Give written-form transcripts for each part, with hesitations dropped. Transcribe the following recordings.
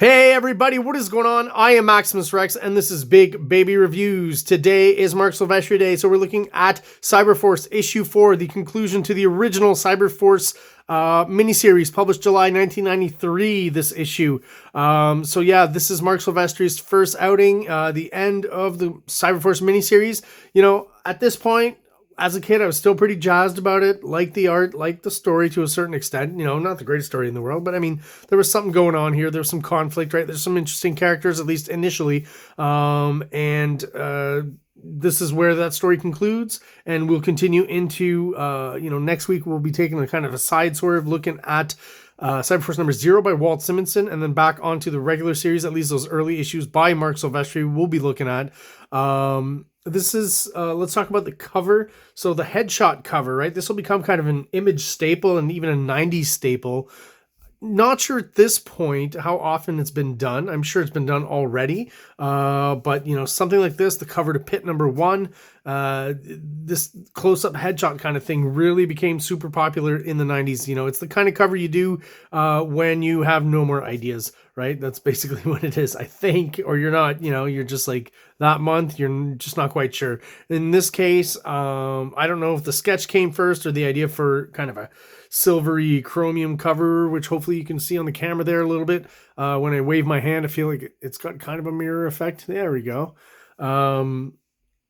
Hey everybody, what is going on? I am Maximus Rex and this is Big Baby Reviews. Today is Mark Silvestri Day, so we're looking at CYBERFORCE issue 4, the conclusion to the original CYBERFORCE miniseries published July 1993, this issue. So yeah, this is Mark Silvestri's first outing, the end of the CYBERFORCE miniseries. You know, at this point, as a kid, I was still pretty jazzed about it, liked the art, liked the story to a certain extent. You know, not the greatest story in the world, but I mean, there was something going on here. There was some conflict, right? There's some interesting characters, at least initially. This is where that story concludes, and we'll continue into, next week we'll be taking a kind of a side swerve, looking at CYBERFORCE number 0 by Walt Simonson, and then back onto the regular series, at least those early issues by Mark Silvestri we'll be looking at. This is, let's talk about the cover. So the headshot cover, right? This will become kind of an Image staple and even a 90s staple. Not sure at this point how often it's been done. I'm sure it's been done already. But, you know, something like this, the cover to Pit number 1, this close-up headshot kind of thing really became super popular in the 90s. You know, it's the kind of cover you do when you have no more ideas, right? That's basically what it is, I think. Or you're not, you know, you're just like that month, you're just not quite sure. In this case, I don't know if the sketch came first or the idea for kind of a silvery chromium cover, which hopefully you can see on the camera there a little bit. When I wave my hand, I feel like it's got kind of a mirror effect. There we go.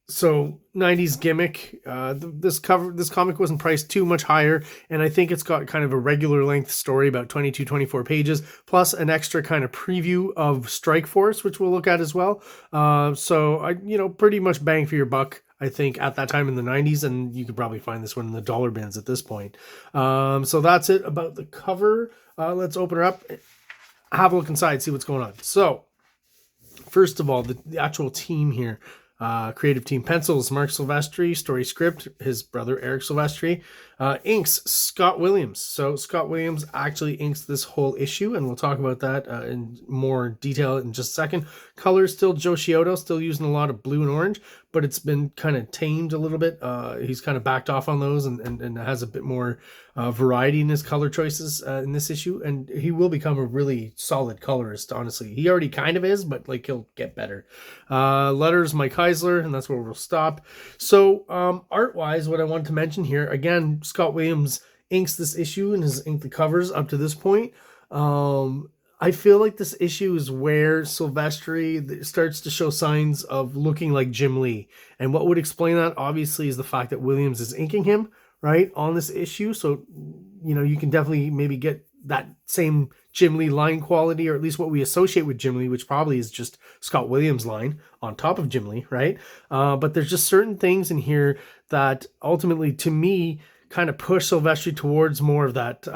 So 90s gimmick. This comic wasn't priced too much higher, and I think it's got kind of a regular length story, about 22-24 pages, plus an extra kind of preview of Strike Force, which we'll look at as well. Pretty much bang for your buck, I think, at that time in the 90s, and you could probably find this one in the dollar bins at this point. So that's it about the cover. Let's open her up, have a look inside, see what's going on. So first of all, the actual team here. Creative team: pencils, Mark Silvestri; story script, his brother Eric Silvestri; inks, Scott Williams. So Scott Williams actually inks this whole issue, and we'll talk about that in more detail in just a second. Colors, still Joe Chiodo, still using a lot of blue and orange, but it's been kind of tamed a little bit. He's kind of backed off on those and has a bit more variety in his color choices in this issue, and he will become a really solid colorist, honestly. He already kind of is, but like he'll get better. Letters, Mike Heisler, and that's where we'll stop. So art-wise, what I want to mention here, again, Scott Williams inks this issue and has inked the covers up to this point. I feel like this issue is where Silvestri starts to show signs of looking like Jim Lee. And what would explain that, obviously, is the fact that Williams is inking him, right, on this issue. So, you know, you can definitely maybe get that same Jim Lee line quality, or at least what we associate with Jim Lee, which probably is just Scott Williams' line on top of Jim Lee, right? But there's just certain things in here that ultimately, to me, kind of push Silvestri towards more of that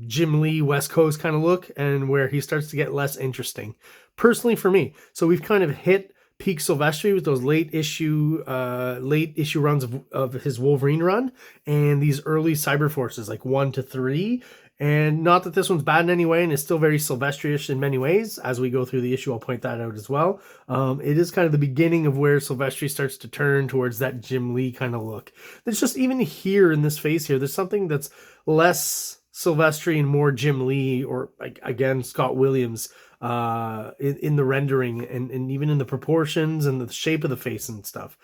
Jim Lee West Coast kind of look, and where he starts to get less interesting, personally for me. So we've kind of hit peak Silvestri with those late issue runs of his Wolverine run, and these early CYBERFORCEs like 1 to 3. And not that this one's bad in any way, and it's still very Silvestri-ish in many ways. As we go through the issue, I'll point that out as well. It is kind of the beginning of where Silvestri starts to turn towards that Jim Lee kind of look. There's just, even here in this face here, there's something that's less Silvestri and more Jim Lee, or again, Scott Williams, in the rendering and even in the proportions and the shape of the face and stuff.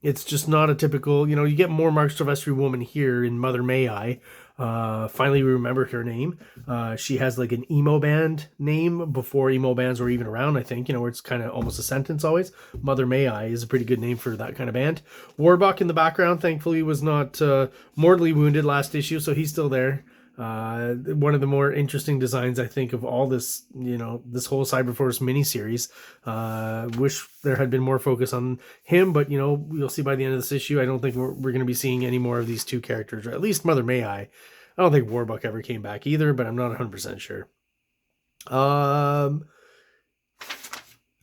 It's just not a typical, you know, you get more Mark Silvestri woman here in Mother May I. Finally we remember her name. She has like an emo band name before emo bands were even around, I think, you know, where it's kind of almost a sentence always. Mother May I is a pretty good name for that kind of band. Warbuck in the background, thankfully, was not mortally wounded last issue, so he's still there. One of the more interesting designs, I think, of all this, you know, this whole CYBERFORCE miniseries. Wish there had been more focus on him, but, you know, you'll see by the end of this issue, I don't think we're going to be seeing any more of these two characters, or at least Mother May I. I don't think Warbuck ever came back either, but I'm not 100% sure.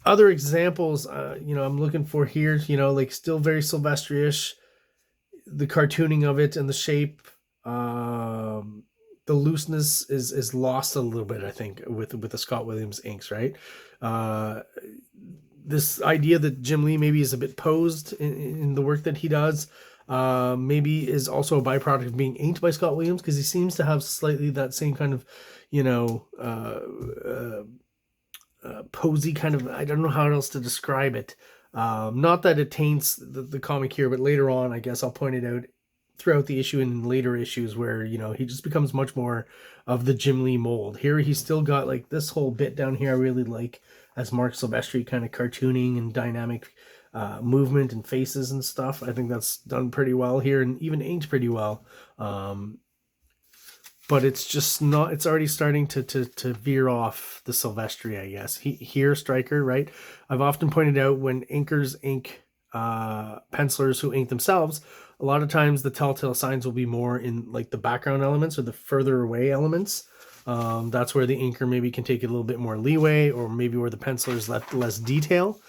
Other examples, I'm looking for here, you know, like still very Silvestri-ish, the cartooning of it and the shape. The looseness is lost a little bit, I think, with the Scott Williams inks, right? This idea that Jim Lee maybe is a bit posed in the work that he does, maybe is also a byproduct of being inked by Scott Williams, because he seems to have slightly that same kind of, posy kind of, I don't know how else to describe it. Not that it taints the comic here, but later on, I guess I'll point it out throughout the issue and in later issues where, you know, he just becomes much more of the Jim Lee mold. Here he's still got like this whole bit down here I really like, as Marc Silvestri, kind of cartooning and dynamic movement and faces and stuff. I think that's done pretty well here and even inked pretty well. But it's just not, it's already starting to veer off the Silvestri, I guess. Here, Stryker, right? I've often pointed out when inkers ink pencilers who ink themselves, a lot of times the telltale signs will be more in like the background elements or the further away elements. That's where the inker maybe can take a little bit more leeway, or maybe where the penciler's left less detail.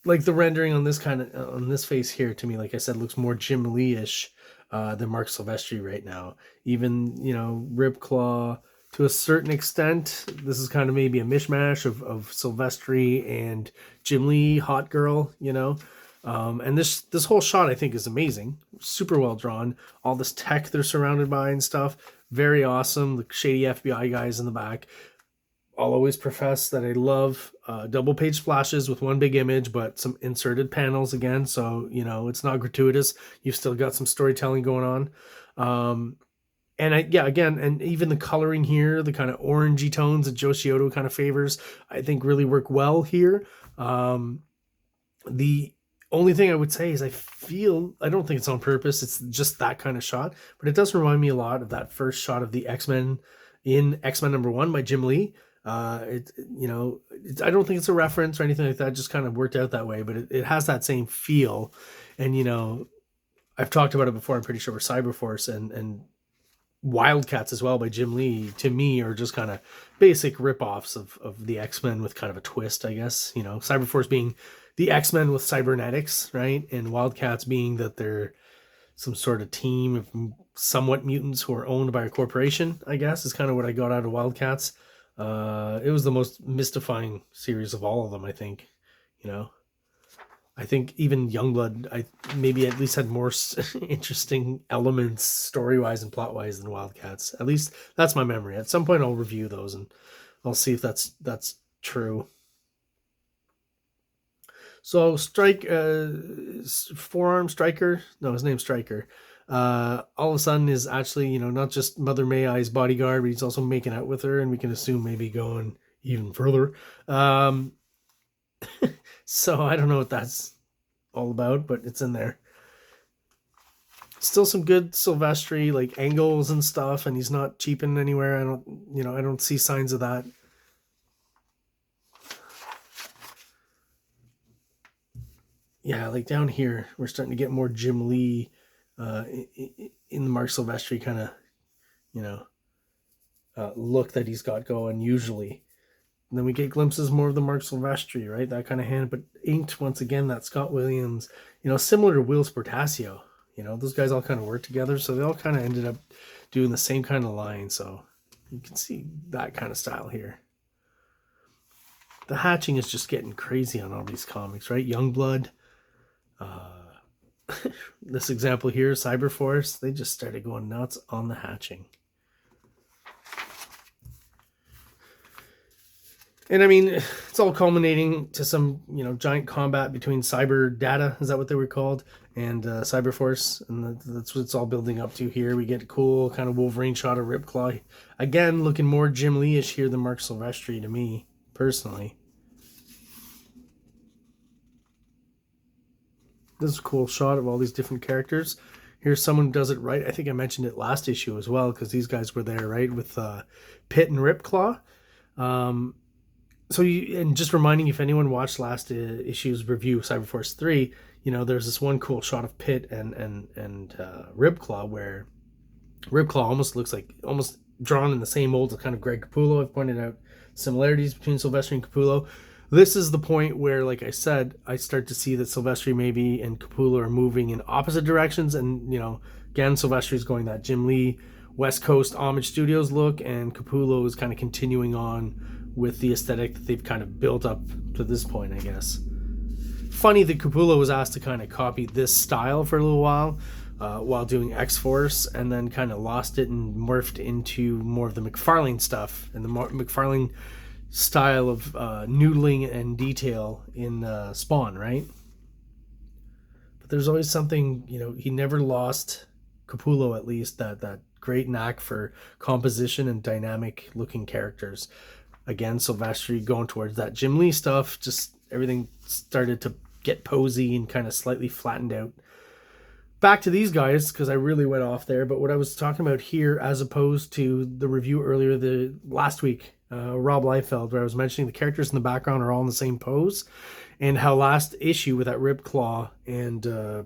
Like the rendering on this on this face here, to me, like I said, looks more Jim Lee-ish than Marc Silvestri right now. Even, you know, Ripclaw, to a certain extent, this is kind of maybe a mishmash of Silvestri and Jim Lee, Hot Girl, you know. And this whole shot, I think, is amazing. Super well drawn. All this tech they're surrounded by and stuff. Very awesome. The shady FBI guys in the back. I'll always profess that I love double page splashes with one big image, but some inserted panels again. So, you know, it's not gratuitous. You've still got some storytelling going on. And again, and even the coloring here, the kind of orangey tones that Joe Scioto kind of favors, I think really work well here. The only thing I would say is I don't think it's on purpose. It's just that kind of shot, but it does remind me a lot of that first shot of the X-Men in X-Men #1 by Jim Lee. I don't think it's a reference or anything like that. It just kind of worked out that way, but it has that same feel. And, you know, I've talked about it before, I'm pretty sure, with CYBERFORCE and Wildcats as well by Jim Lee, to me, are just kind of basic rip-offs of the X-Men with kind of a twist, I guess. You know, CYBERFORCE being the X-Men with cybernetics, right? And Wildcats being that they're some sort of team of somewhat mutants who are owned by a corporation, I guess, is kind of what I got out of Wildcats. It was the most mystifying series of all of them, I think. You know, I think even Youngblood, maybe at least had more interesting elements story-wise and plot-wise than Wildcats. At least that's my memory. At some point I'll review those and I'll see if that's true. So Forearm Stryker, no, his name's Stryker, all of a sudden is actually, you know, not just Mother May I's bodyguard, but he's also making out with her, and we can assume maybe going even further. So I don't know what that's all about, but it's in there. Still some good Silvestri, like angles and stuff, and he's not cheapened anywhere. I don't see signs of that. Yeah, like down here, we're starting to get more Jim Lee in the Marc Silvestri kind of, you know, look that he's got going usually. And then we get glimpses more of the Marc Silvestri, right? That kind of hand, but inked once again, that Scott Williams, you know, similar to Will Sportasio. You know, those guys all kind of work together, so they all kind of ended up doing the same kind of line. So you can see that kind of style here. The hatching is just getting crazy on all these comics, right? Youngblood. This example here, CYBERFORCE, they just started going nuts on the hatching. And I mean, it's all culminating to some, you know, giant combat between Cyber Data, is that what they were called, and CYBERFORCE, and that's what it's all building up to here. We get a cool kind of Wolverine shot of Ripclaw. Again, looking more Jim Lee-ish here than Marc Silvestri to me, personally. This is a cool shot of all these different characters. Here's someone who does it right. I think I mentioned it last issue as well, because these guys were there, right, with Pitt and Ripclaw. So and just reminding you, if anyone watched last issue's review of CYBERFORCE 3, you know, there's this one cool shot of Pitt and Ripclaw where Ripclaw almost looks like, almost drawn in the same mold as kind of Greg Capullo. I've pointed out similarities between Silvestri and Capullo. This is the point where, like I said, I start to see that Silvestri maybe and Capullo are moving in opposite directions. And, you know, again, Silvestri is going that Jim Lee, West Coast Homage Studios look, and Capullo is kind of continuing on with the aesthetic that they've kind of built up to this point, I guess. Funny that Capullo was asked to kind of copy this style for a little while doing X-Force, and then kind of lost it and morphed into more of the McFarlane stuff. And the McFarlane style of noodling and detail in Spawn, right? But there's always something, you know, he never lost, Capullo at least, that great knack for composition and dynamic looking characters. Again, Silvestri going towards that Jim Lee stuff, just everything started to get posy and kind of slightly flattened out. Back to these guys, because I really went off there, but what I was talking about here, as opposed to the review earlier the last week, Rob Liefeld, where I was mentioning the characters in the background are all in the same pose, and how last issue with that Rib Claw and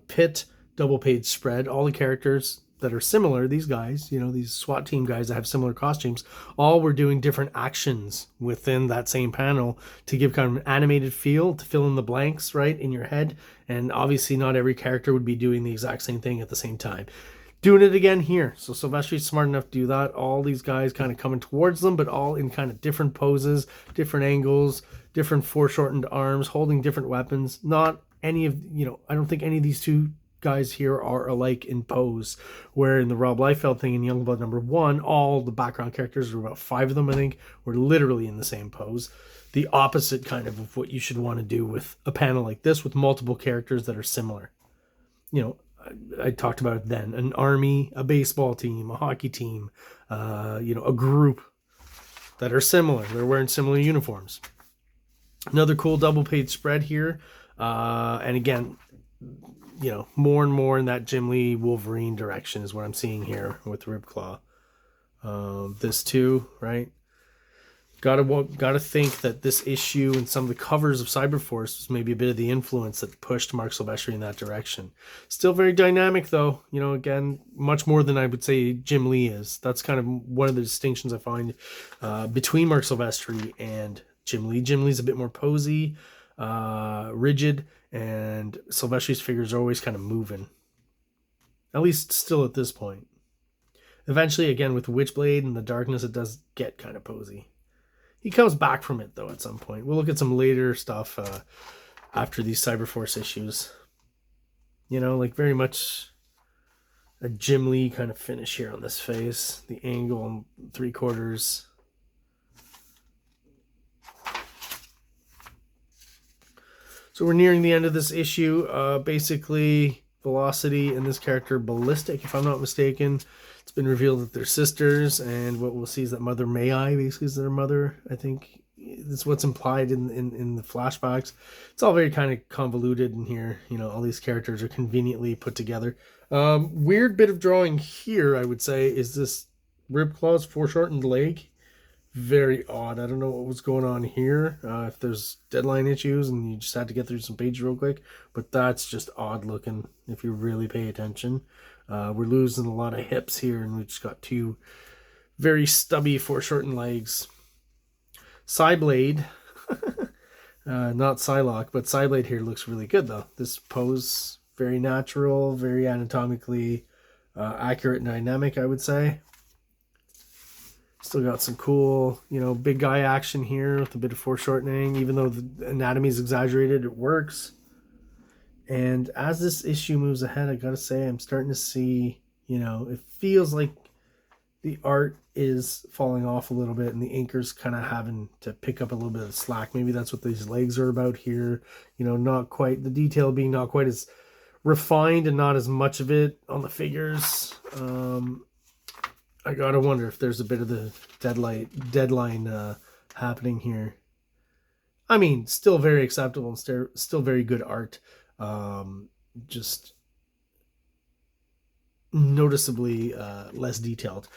Pit double page spread, all the characters that are similar, these guys, you know, these SWAT team guys that have similar costumes, all were doing different actions within that same panel to give kind of an animated feel, to fill in the blanks, right, in your head. And obviously not every character would be doing the exact same thing at the same time. Doing it again here. So Silvestri's smart enough to do that. All these guys kind of coming towards them, but all in kind of different poses, different angles, different foreshortened arms, holding different weapons. Not any of, you know, I don't think any of these two guys here are alike in pose, where in the Rob Liefeld thing in Youngblood #1, all the background characters, or about 5 of them I think, were literally in the same pose. The opposite kind of what you should want to do with a panel like this, with multiple characters that are similar. You know, I talked about it then, an army, a baseball team, a hockey team, you know, a group that are similar, they're wearing similar uniforms. Another cool double page spread here, and again, you know, more and more in that Jim Lee Wolverine direction is what I'm seeing here with Ribclaw. This too, right? Gotta think that this issue and some of the covers of Cyberforce was maybe a bit of the influence that pushed Marc Silvestri in that direction. Still very dynamic though, you know, again, much more than I would say Jim Lee is. That's kind of one of the distinctions I find between Marc Silvestri and Jim Lee. Jim Lee's a bit more posy, rigid, and Silvestri's figures are always kind of moving. At least still at this point. Eventually, again, with Witchblade and the darkness, it does get kind of posy. He comes back from it, though, at some point. We'll look at some later stuff after these Cyberforce issues. You know, like very much a Jim Lee kind of finish here on this face. The angle and 3/4. So we're nearing the end of this issue. Basically, Velocity and this character, Ballistic, if I'm not mistaken. It's been revealed that they're sisters, and what we'll see is that Mother May I basically is their mother. I think that's what's implied in the flashbacks. It's all very kind of convoluted in here. You know, all these characters are conveniently put together. Weird bit of drawing here, I would say, is this Ribclaw's foreshortened leg. Very odd. I don't know what was going on here. If there's deadline issues and you just had to get through some pages real quick, but that's just odd looking if you really pay attention. We're losing a lot of hips here, and we just got 2 very stubby foreshortened legs. Psyblade, not Psylocke, but Psyblade here looks really good though. This pose, very natural, very anatomically accurate and dynamic, I would say. Still got some cool, you know, big guy action here with a bit of foreshortening. Even though the anatomy is exaggerated, it works. And as this issue moves ahead, I gotta say, I'm starting to see, you know, it feels like the art is falling off a little bit and the inker's kind of having to pick up a little bit of slack. Maybe that's what these legs are about here. You know, not quite, the detail being not quite as refined and not as much of it on the figures. I gotta wonder if there's a bit of the deadline happening here. I mean, still very acceptable and still very good art. Just noticeably less detailed.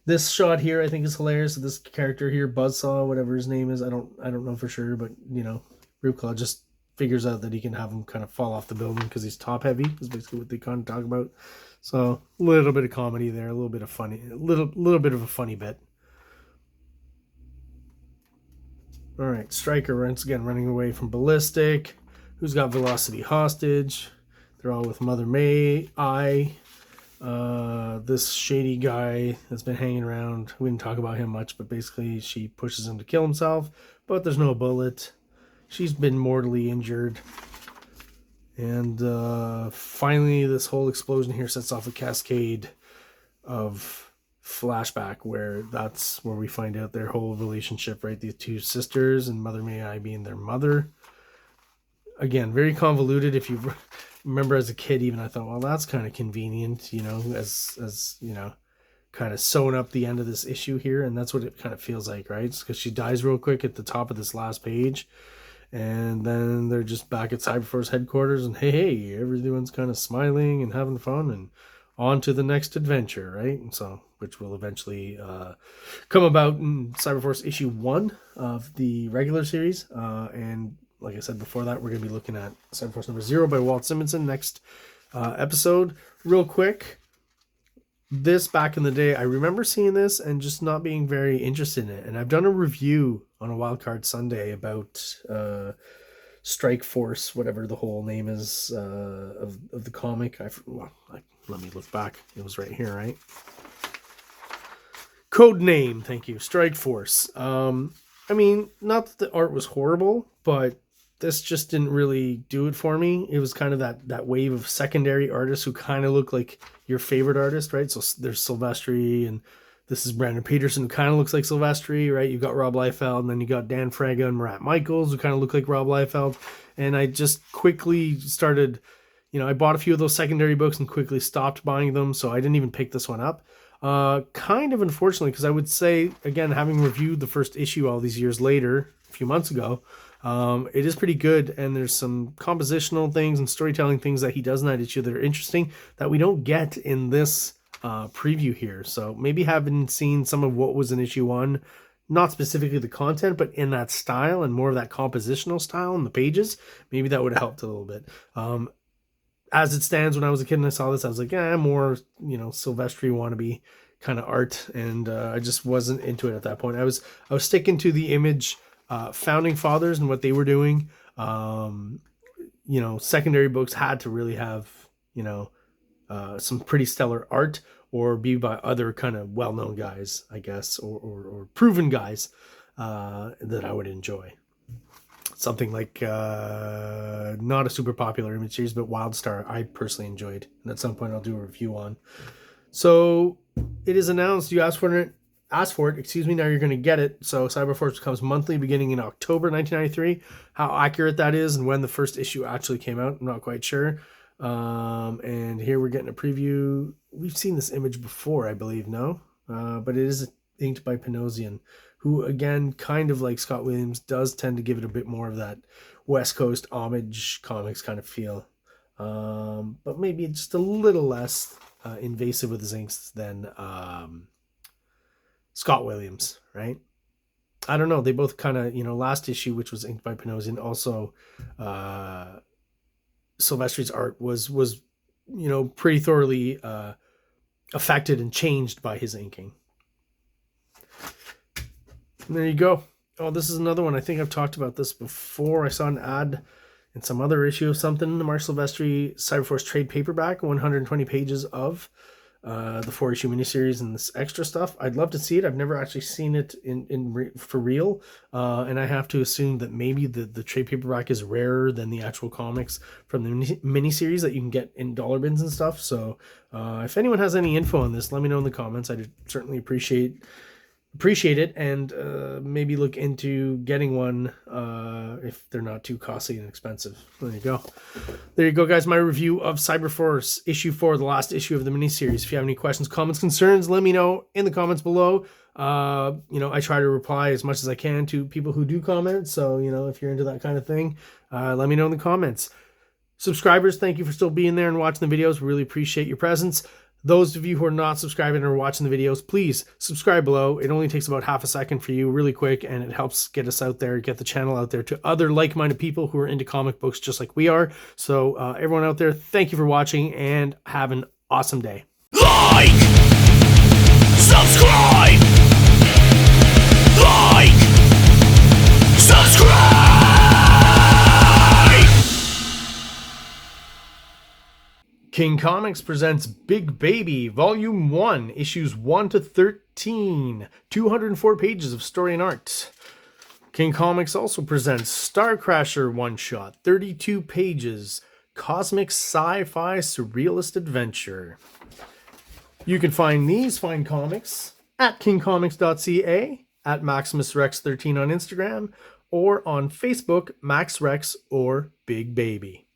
This shot here I think is hilarious. This character here, Buzzsaw, whatever his name is, I don't know for sure, but you know, Ribclaw just figures out that he can have him kind of fall off the building because he's top heavy, is basically what they kind of talk about. So a little bit of comedy there, a little bit of funny, a little bit of a funny bit. All right, Stryker once again running away from Ballistic, who's got Velocity hostage. They're all with Mother May I. This shady guy that's been hanging around, we didn't talk about him much, but basically she pushes him to kill himself, but there's no bullet. She's been mortally injured. And finally, this whole explosion here sets off a cascade of flashback where that's where we find out their whole relationship, right? The two sisters and Mother May I being their mother. Again, very convoluted. If you remember as a kid, even I thought, well, that's kind of convenient, you know, as you know, kind of sewing up the end of this issue here. And that's what it kind of feels like, right? Because she dies real quick at the top of this last page. And then they're just back at CyberForce headquarters, and hey, everyone's kind of smiling and having fun, and on to the next adventure, right? And so, which will eventually come about in CyberForce issue 1 of the regular series. And like I said before that, we're going to be looking at CyberForce number 0 by Walt Simonson next episode. Real quick, this back in the day, I remember seeing this and just not being very interested in it. And I've done a review on a Wildcard Sunday about Strike Force, whatever the whole name is of the comic. Let me look back. It was right here, right? Code name, thank you, Strike Force. I mean, not that the art was horrible, but this just didn't really do it for me. It was kind of that wave of secondary artists who kind of look like your favorite artist, right? So there's Silvestri, and this is Brandon Peterson, who kind of looks like Silvestri, right? You've got Rob Liefeld, and then you got Dan Fraga and Marat Michaels, who kind of look like Rob Liefeld. And I just quickly started, you know, I bought a few of those secondary books and quickly stopped buying them, so I didn't even pick this one up. Kind of unfortunately, because I would say, again, having reviewed the first issue all these years later, a few months ago, it is pretty good, and there's some compositional things and storytelling things that he does in that issue that are interesting that we don't get in this preview here. So maybe having seen some of what was in issue 1, not specifically the content, but in that style and more of that compositional style in the pages, maybe that would have helped a little bit. As it stands, when I was a kid and I saw this, I was like, yeah, more, you know, Silvestri wannabe kind of art, and I just wasn't into it at that point. I was sticking to the Image founding fathers and what they were doing. You know, secondary books had to really have, you know, some pretty stellar art, or be by other kind of well-known guys, I guess, or proven guys that I would enjoy. Something like not a super popular Image series, but Wildstar I personally enjoyed, and at some point I'll do a review on. So it is announced, you asked for it, now you're going to get it. So CyberForce becomes monthly beginning in October 1993. How accurate that is and when the first issue actually came out, I'm not quite sure. And here we're getting a preview. We've seen this image before, I believe, no? But it is inked by Panosian, who, again, kind of like Scott Williams, does tend to give it a bit more of that West Coast homage comics kind of feel. But maybe just a little less invasive with his inks than Scott Williams, right? I don't know. They both kind of, you know, last issue, which was inked by Panosian, also Silvestri's art was you know, pretty thoroughly affected and changed by his inking. And there you go. Oh, this is another one. I think I've talked about this before. I saw an ad in some other issue of something. The Mark Silvestri Cyberforce trade paperback, 120 pages of the 4-issue miniseries and this extra stuff. I'd love to see it. I've never actually seen it for real, and I have to assume that maybe the trade paperback is rarer than the actual comics from the miniseries that you can get in dollar bins and stuff. So if anyone has any info on this, let me know in the comments. I'd certainly appreciate it, and maybe look into getting one if they're not too costly and expensive. There you go, guys. My review of CyberForce issue 4, the last issue of the miniseries. If you have any questions, comments, concerns, let me know in the comments below. You know, I try to reply as much as I can to people who do comment, so, you know, if you're into that kind of thing, let me know in the comments. Subscribers, thank you for still being there and watching the videos. Really appreciate your presence. Those of you who are not subscribing or watching the videos, please subscribe below. It only takes about half a second for you, really quick, and it helps get us out there, get the channel out there to other like-minded people who are into comic books just like we are. So everyone out there, thank you for watching, and have an awesome day. Like! Subscribe! Like! Subscribe! King Comics presents Big Baby, Volume 1, Issues 1 to 13, 204 pages of story and art. King Comics also presents Star Crasher one-shot, 32 pages, cosmic sci-fi surrealist adventure. You can find these fine comics at KINGCOMICS.CA, at MaximusRex13 on Instagram, or on Facebook, MaxRex or Big Baby.